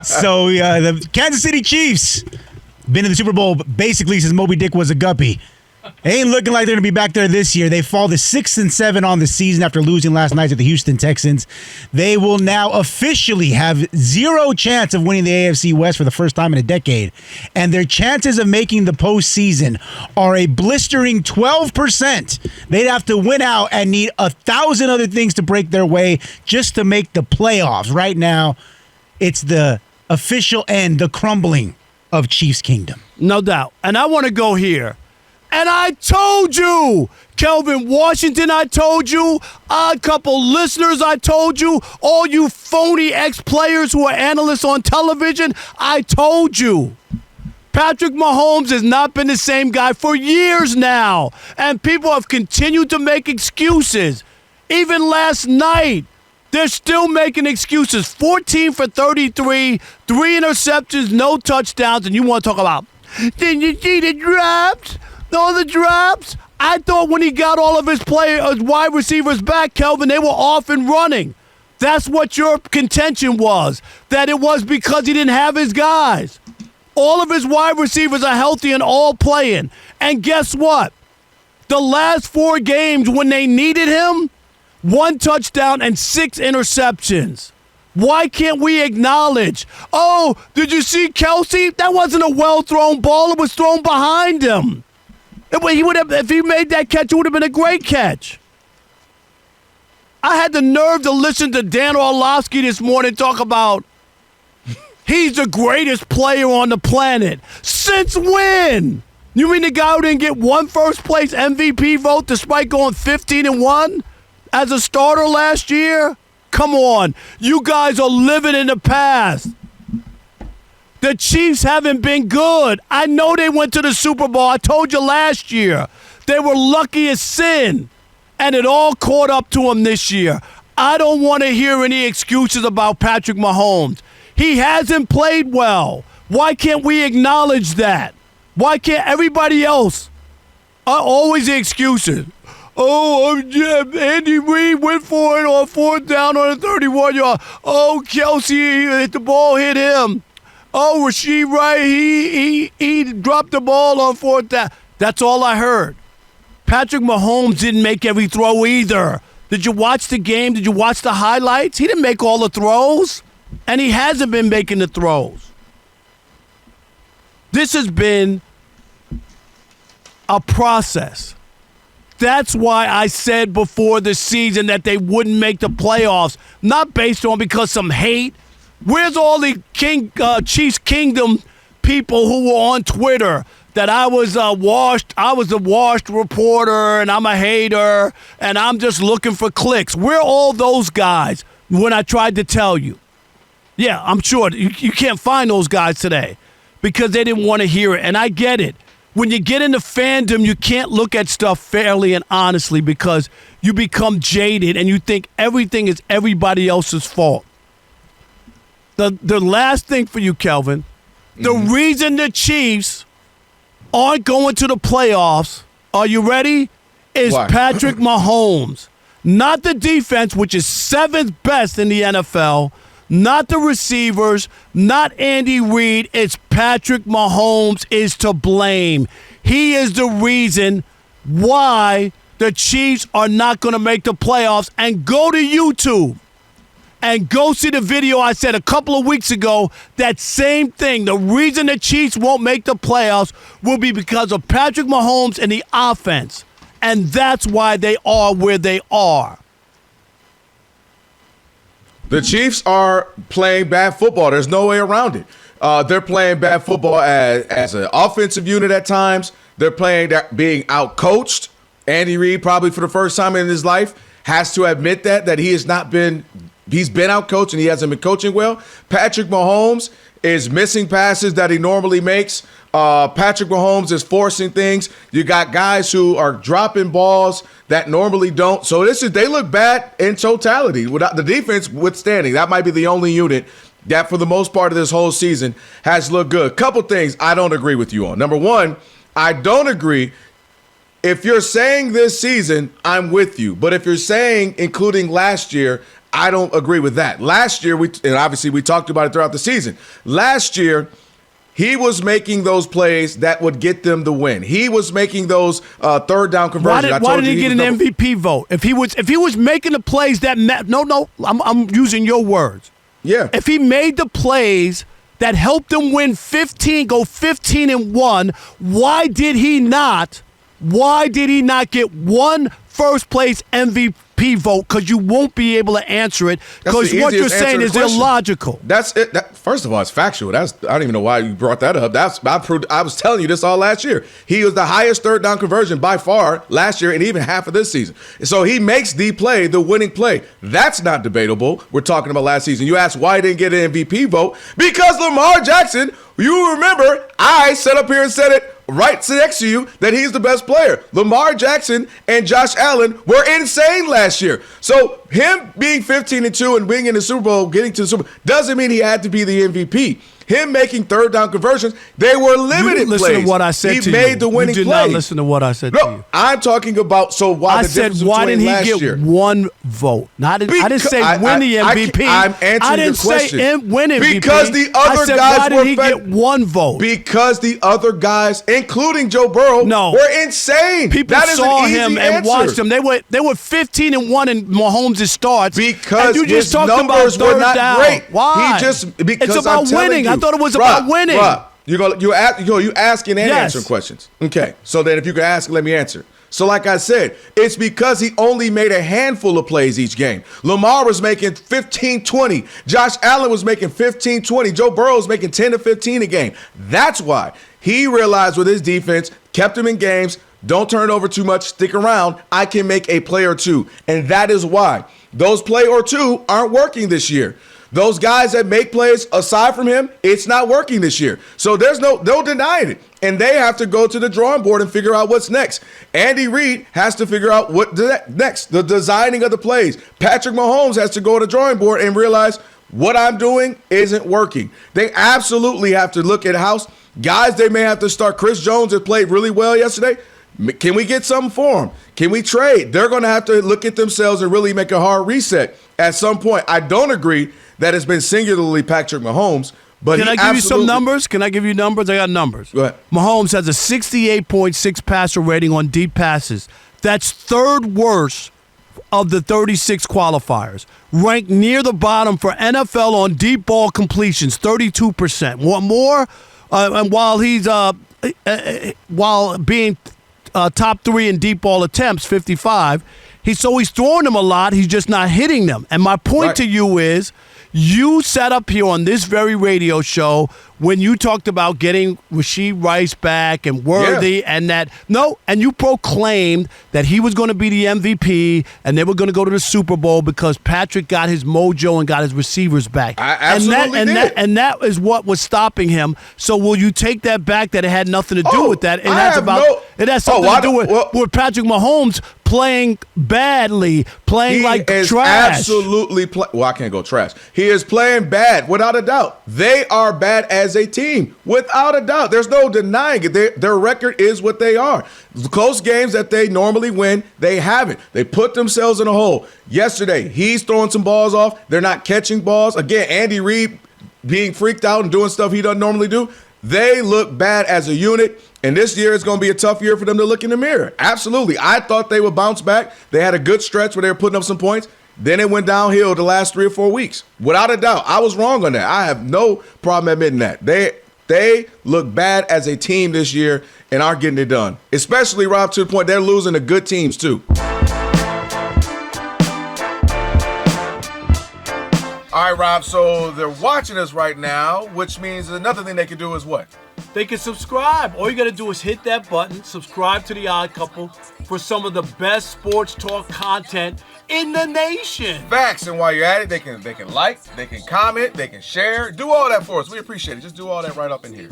So the Kansas City Chiefs been in the Super Bowl basically since Moby Dick was a guppy. Ain't looking like they're going to be back there this year. They fall to 6-7 on the season after losing last night to the Houston Texans. They will now officially have zero chance of winning the AFC West for the first time in a decade. And their chances of making the postseason are a blistering 12%. They'd have to win out and need 1,000 other things to break their way just to make the playoffs. Right now, it's the official end, the crumbling of Chiefs Kingdom. No doubt. And I want to go here. And I told you, Kelvin Washington, I told you, Odd Couple listeners, I told you, all you phony ex-players who are analysts on television, I told you. Patrick Mahomes has not been the same guy for years now, and people have continued to make excuses. Even last night, they're still making excuses. 14 for 33, 3 interceptions, no touchdowns, and you want to talk about, did you see the drops? All the drops? I thought when he got all of his wide receivers back, Kelvin, they were off and running. That's what your contention was, that it was because he didn't have his guys. All of his wide receivers are healthy and all playing. And guess what? The last 4 games when they needed him, 1 touchdown and 6 interceptions. Why can't we acknowledge, oh, did you see Kelsey? That wasn't a well-thrown ball. It was thrown behind him. If he made that catch, it would have been a great catch. I had the nerve to listen to Dan Orlovsky this morning talk about he's the greatest player on the planet. Since when? You mean the guy who didn't get 1 first-place MVP vote despite going 15-1 as a starter last year? Come on. You guys are living in the past. The Chiefs haven't been good. I know they went to the Super Bowl. I told you last year. They were lucky as sin, and it all caught up to them this year. I don't want to hear any excuses about Patrick Mahomes. He hasn't played well. Why can't we acknowledge that? Why can't everybody else? Always the excuses. Oh, Andy Reid went for it on 4th down on a 31-yard. Oh, Kelsey, the ball hit him. Oh, Rasheed Wright, he dropped the ball on 4th down. That's all I heard. Patrick Mahomes didn't make every throw either. Did you watch the game? Did you watch the highlights? He didn't make all the throws, and he hasn't been making the throws. This has been a process. That's why I said before the season that they wouldn't make the playoffs, not based on because some hate. Where's all the Chiefs Kingdom people who were on Twitter that I was a washed reporter and I'm a hater and I'm just looking for clicks? Where are all those guys when I tried to tell you? Yeah, I'm sure you can't find those guys today because they didn't want to hear it, and I get it. When you get into fandom, you can't look at stuff fairly and honestly because you become jaded and you think everything is everybody else's fault. The last thing for you, Kelvin, the reason the Chiefs aren't going to the playoffs, are you ready, is Why? Patrick Mahomes. Not the defense, which is 7th best in the NFL, not the receivers, not Andy Reid. It's Patrick Mahomes is to blame. He is the reason why the Chiefs are not going to make the playoffs. And go to YouTube and go see the video I said a couple of weeks ago. That same thing. The reason the Chiefs won't make the playoffs will be because of Patrick Mahomes and the offense. And that's why they are where they are. The Chiefs are playing bad football. There's no way around it. They're playing bad football as an offensive unit at times. They're playing that being out-coached. Andy Reid, probably for the first time in his life, has to admit that he has not been – he's been out-coached and he hasn't been coaching well. Patrick Mahomes is missing passes that he normally makes. Patrick Mahomes is forcing things. You got guys who are dropping balls that normally don't. So they look bad in totality without the defense withstanding. That might be the only unit that for the most part of this whole season has looked good. Couple things I don't agree with you on. Number one, I don't agree. If you're saying this season, I'm with you. But if you're saying including last year, I don't agree with that. Last year, and obviously we talked about it throughout the season. Last year, he was making those plays that would get them the win. He was making those third down conversions. Why did he get an MVP vote? If he was making the plays that I'm using your words. Yeah. If he made the plays that helped them win 15-1, why did he not get one first place MVP vote? Because you won't be able to answer it, because what you're saying is illogical. That's it. First of all, it's factual. I don't even know why you brought that up. I was telling you this all last year. He was the highest third down conversion by far last year and even half of this season. So he makes the play, the winning play. That's not debatable. We're talking about last season. You asked why he didn't get an MVP vote. Because Lamar Jackson, you remember, I sat up here and said it right next to you that he's the best player. Lamar Jackson and Josh Allen were insane last year. So him being 15-2 and being in the Super Bowl, getting to the Super Bowl, doesn't mean he had to be the MVP. Him making third down conversions, they were limited plays. Listen to what I said to you. He made the winning play. You did not listen to what I said to you. I'm talking about why didn't he get one vote? I didn't say win the MVP. I'm answering your question. I didn't say win MVP. Because the other guys why did he get one vote? Because the other guys, including Joe Burrow, were insane. People saw him and watched him. They were 15-1 in Mahomes' starts. Because you just his talked numbers about were not down. great. Why? It's about winning. I thought it was about winning. You asking and answering questions. Okay, so then if you can ask, let me answer. So like I said, it's because he only made a handful of plays each game. Lamar was making 15-20. Josh Allen was making 15-20. Joe Burrow was making 10-15 a game. That's why he realized with his defense, kept him in games, don't turn over too much, stick around, I can make a play or two. And that is why those play or two aren't working this year. Those guys that make plays aside from him, it's not working this year. So there's no denying it. And they have to go to the drawing board and figure out what's next. Andy Reid has to figure out what next, the designing of the plays. Patrick Mahomes has to go to the drawing board and realize what I'm doing isn't working. They absolutely have to look at house. Guys, they may have to start. Chris Jones has played really well yesterday. Can we get something for him? Can we trade? They're going to have to look at themselves and really make a hard reset at some point. I don't agree that it's been singularly Patrick Mahomes, but Can I give you some numbers? I got numbers. Go ahead. Mahomes has a 68.6 passer rating on deep passes. That's third worst of the 36 qualifiers. Ranked near the bottom for NFL on deep ball completions, 32%. One more, and while being top 3 in deep ball attempts, 55. He's throwing them a lot. He's just not hitting them. And my point to you is, you sat up here on this very radio show when you talked about getting Rashee Rice back and Worthy and you proclaimed that he was going to be the MVP and they were going to go to the Super Bowl because Patrick got his mojo and got his receivers back. I absolutely did. And that is what was stopping him. So will you take that back, that it had nothing to do with that? It has something to do with Patrick Mahomes playing badly, playing like trash. Absolutely. I can't go trash. He is playing bad, without a doubt. They are bad as a team, without a doubt. There's no denying it. Their record is what they are. The close games that they normally win, they haven't. They put themselves in a hole. Yesterday, he's throwing some balls off. They're not catching balls. Again, Andy Reid being freaked out and doing stuff he doesn't normally do. They look bad as a unit, and this year is going to be a tough year for them to look in the mirror. Absolutely. I thought they would bounce back. They had a good stretch where they were putting up some points. Then it went downhill the last 3 or 4 weeks. Without a doubt, I was wrong on that. I have no problem admitting that. They look bad as a team this year and aren't getting it done. Especially, Rob, to the point they're losing to good teams, too. All right, Rob, so they're watching us right now, which means another thing they can do is what? They can subscribe. All you got to do is hit that button, subscribe to The Odd Couple for some of the best sports talk content in the nation. Facts. And while you're at it, they can like, they can comment, they can share. Do all that for us. We appreciate it. Just do all that right up in here.